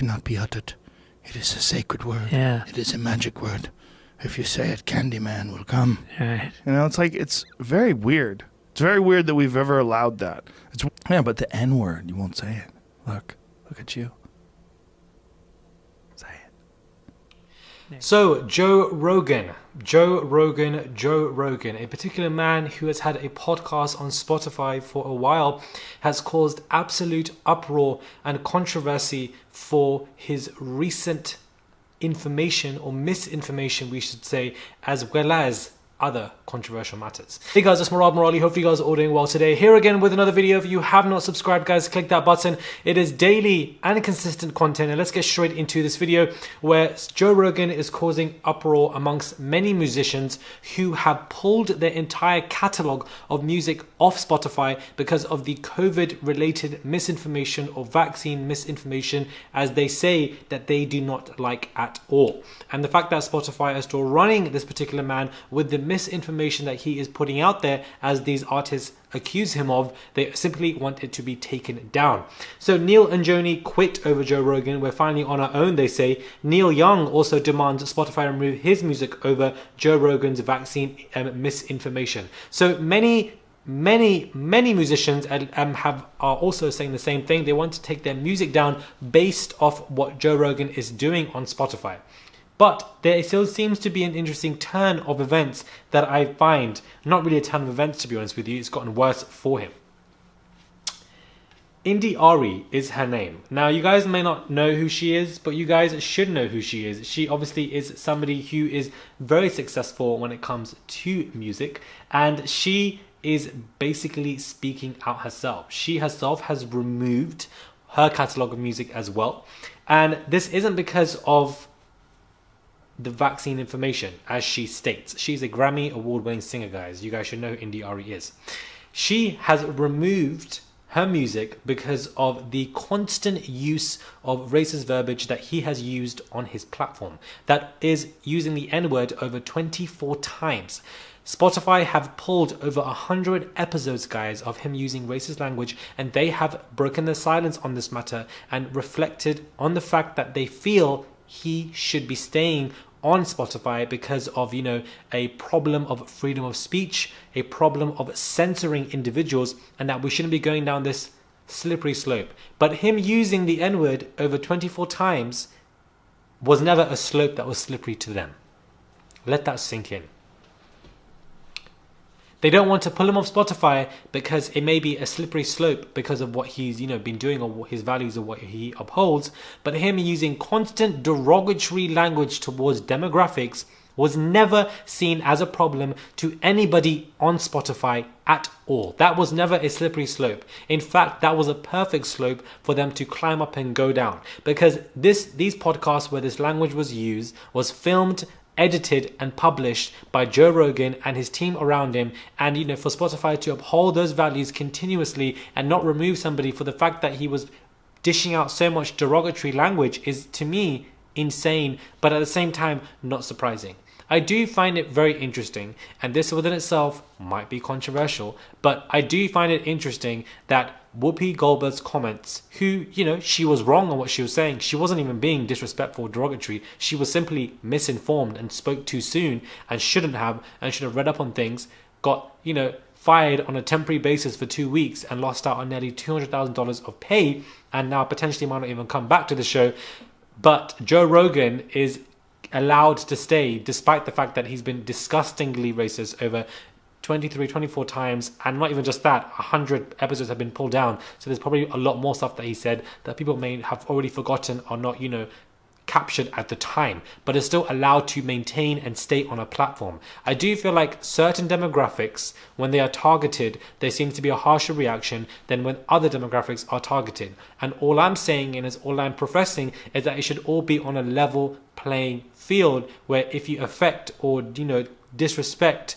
cannot be uttered. It is a sacred word. Yeah. It is a magic word. If you say it, Candyman will come. Right. You know, it's very weird. It's very weird that we've ever allowed that. Yeah, but the N-word, you won't say it. Look at you. Say it. So, Joe Rogan, a particular man who has had a podcast on Spotify for a while, has caused absolute uproar and controversy for his recent information, or misinformation we should say, as well as other controversial matters. Hey guys, it's Murad Murali. Hopefully you guys are all doing well today. Here again with another video. If you have not subscribed, guys, click that button. It is daily and consistent content. And let's get straight into this video where Joe Rogan is causing uproar amongst many musicians who have pulled their entire catalog of music off Spotify because of the COVID-related misinformation or vaccine misinformation, as they say, that they do not like at all. And the fact that Spotify is still running this particular man with the misinformation that he is putting out there, as these artists accuse him of, they simply want it to be taken down. So Neil and Joni quit over Joe Rogan. We're finally on our own, they say. Neil Young also demands Spotify remove his music over Joe Rogan's vaccine misinformation. So many musicians are also saying the same thing. They want to take their music down based off what Joe Rogan is doing on Spotify. But there still seems to be an interesting turn of events that I find, not really a turn of events to be honest with you, it's gotten worse for him. Indy Ari is her name. Now you guys may not know who she is, but you guys should know who she is. She obviously is somebody who is very successful when it comes to music, and she is basically speaking out herself. She herself has removed her catalogue of music as well. And this isn't because of the vaccine information, as she states. She's a Grammy award-winning singer, guys. You guys should know who Indy Ari is. She has removed her music because of the constant use of racist verbiage that he has used on his platform. That is using the N-word over 24 times. Spotify have pulled over 100 episodes, guys, of him using racist language, and they have broken their silence on this matter and reflected on the fact that they feel he should be staying on Spotify because of, you know, a problem of freedom of speech, a problem of censoring individuals, and that we shouldn't be going down this slippery slope. But him using the N-word over 24 times was never a slope that was slippery to them. Let that sink in. They don't want to pull him off Spotify because it may be a slippery slope because of what he's, you know, been doing, or his values, or what he upholds. But him using constant derogatory language towards demographics was never seen as a problem to anybody on Spotify at all. That was never a slippery slope. In fact, that was a perfect slope for them to climb up and go down, because these podcasts where this language was used was filmed, edited and published by Joe Rogan and his team around him. And, you know, for Spotify to uphold those values continuously and not remove somebody for the fact that he was dishing out so much derogatory language is, to me, insane, but at the same time not surprising. I do find it very interesting, and this within itself might be controversial, but I do find it interesting that Whoopi Goldberg's comments, who, you know, she was wrong on what she was saying. She wasn't even being disrespectful or derogatory. She was simply misinformed and spoke too soon and should have read up on things, got, you know, fired on a temporary basis for 2 weeks and lost out on nearly $200,000 of pay, and now potentially might not even come back to the show. But Joe Rogan is allowed to stay despite the fact that he's been disgustingly racist over 24 times, and not even just that, 100 episodes have been pulled down. So there's probably a lot more stuff that he said that people may have already forgotten or not, you know, captured at the time, but is still allowed to maintain and stay on a platform. I do feel like certain demographics, when they are targeted, there seems to be a harsher reaction than when other demographics are targeted. And all I'm saying, and all I'm professing, is that it should all be on a level playing field, where if you affect or, you know, disrespect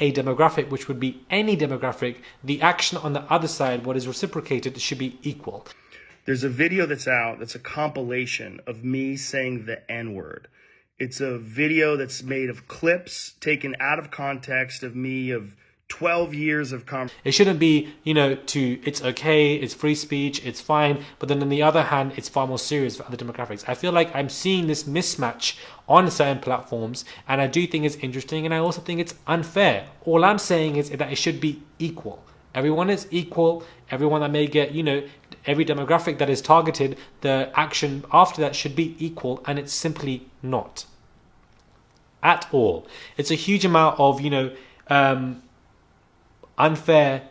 a demographic, which would be any demographic, the action on the other side, what is reciprocated, should be equal. There's a video that's out that's a compilation of me saying the N-word. It's a video that's made of clips taken out of context of me of 12 years of It shouldn't be, it's okay, it's free speech, it's fine. But then on the other hand, it's far more serious for other demographics. I feel like I'm seeing this mismatch on certain platforms, and I do think it's interesting, and I also think it's unfair. All I'm saying is that it should be equal. Everyone is equal. Everyone that may get, every demographic that is targeted, the action after that should be equal, and it's simply not at all. It's a huge amount of, unfair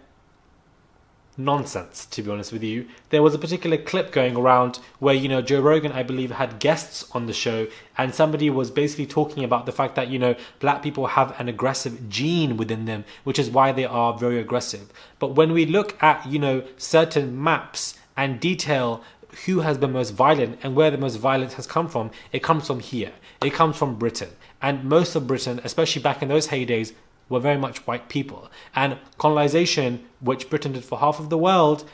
nonsense, to be honest with you. There was a particular clip going around where, Joe Rogan, I believe, had guests on the show, and somebody was basically talking about the fact that, black people have an aggressive gene within them, which is why they are very aggressive. But when we look at, certain maps and detail who has been most violent and where the most violence has come from, it comes from here. It comes from Britain. And most of Britain, especially back in those heydays, were very much white people. And colonization, which Britain did for half of the world,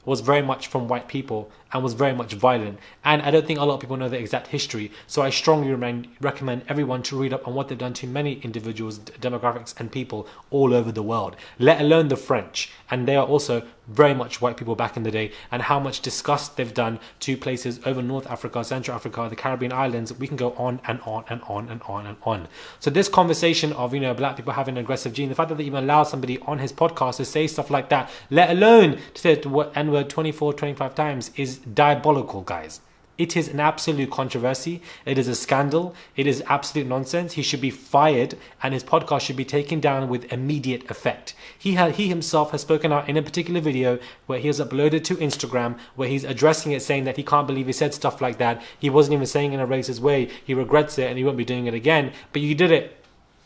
was very much from white people and was very much violent. And I don't think a lot of people know the exact history. So I strongly recommend everyone to read up on what they've done to many individuals, demographics and people all over the world, let alone the French. And they are also very much white people back in the day, and how much disgust they've done to places over North Africa, Central Africa, the Caribbean islands. We can go on and on and on and on and on. So this conversation of, black people having an aggressive gene, the fact that they even allow somebody on his podcast to say stuff like that, let alone to say the N-word 24, 25 times, is diabolical, guys. It is an absolute controversy. It is a scandal. It is absolute nonsense. He should be fired, and his podcast should be taken down with immediate effect. He himself has spoken out in a particular video where he has uploaded to Instagram, where he's addressing it, saying that he can't believe he said stuff like that. He wasn't even saying it in a racist way. He regrets it, and he won't be doing it again. But you did it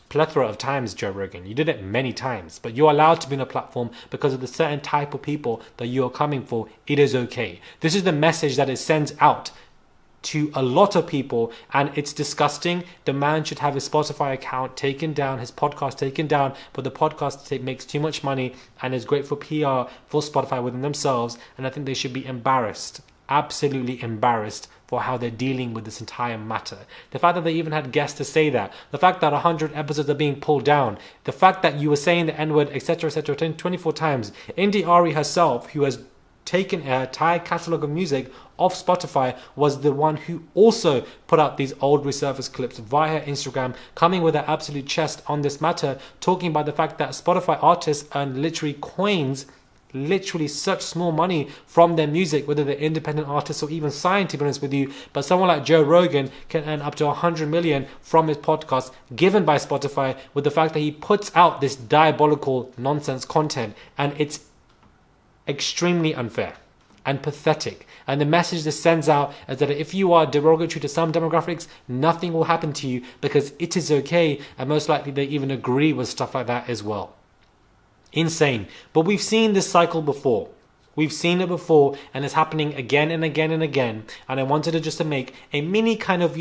plethora of times, Joe Rogan. You did it many times, but you're allowed to be on a platform because of the certain type of people that you're coming for. It is okay. This is the message that it sends out to a lot of people, and it's disgusting. The man should have his Spotify account taken down, his podcast taken down, but the podcast makes too much money and is great for PR for Spotify within themselves, and I think they should be embarrassed, absolutely embarrassed, for how they're dealing with this entire matter. The fact that they even had guests to say that, the fact that 100 episodes are being pulled down, the fact that you were saying the N-word, etc., 24 times. Indy Ari herself, who has taken an entire catalogue of music off Spotify, was the one who also put out these old resurfaced clips via Instagram, coming with her absolute chest on this matter, talking about the fact that Spotify artists earn literally coins, literally such small money from their music, whether they're independent artists or even signed, to be honest with you. But someone like Joe Rogan can earn up to 100 million from his podcast given by Spotify, with the fact that he puts out this diabolical nonsense content, and it's extremely unfair and pathetic. And the message this sends out is that if you are derogatory to some demographics, nothing will happen to you because it is okay, and most likely they even agree with stuff like that as well. Insane. But we've seen this cycle before. We've seen it before, and it's happening again and again and again. And I wanted to make a mini kind of,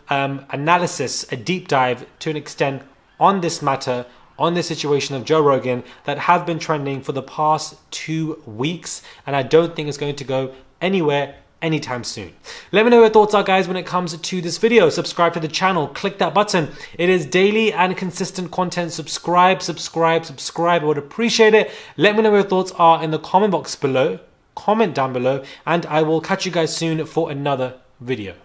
analysis, a deep dive to an extent on this matter, on the situation of Joe Rogan that have been trending for the past 2 weeks. And I don't think it's going to go anywhere anytime soon. Let me know what your thoughts are, guys, when it comes to this video. Subscribe to the channel, click that button. It is daily and consistent content. Subscribe. I would appreciate it. Let me know what your thoughts are in the comment box below. Comment down below, and I will catch you guys soon for another video.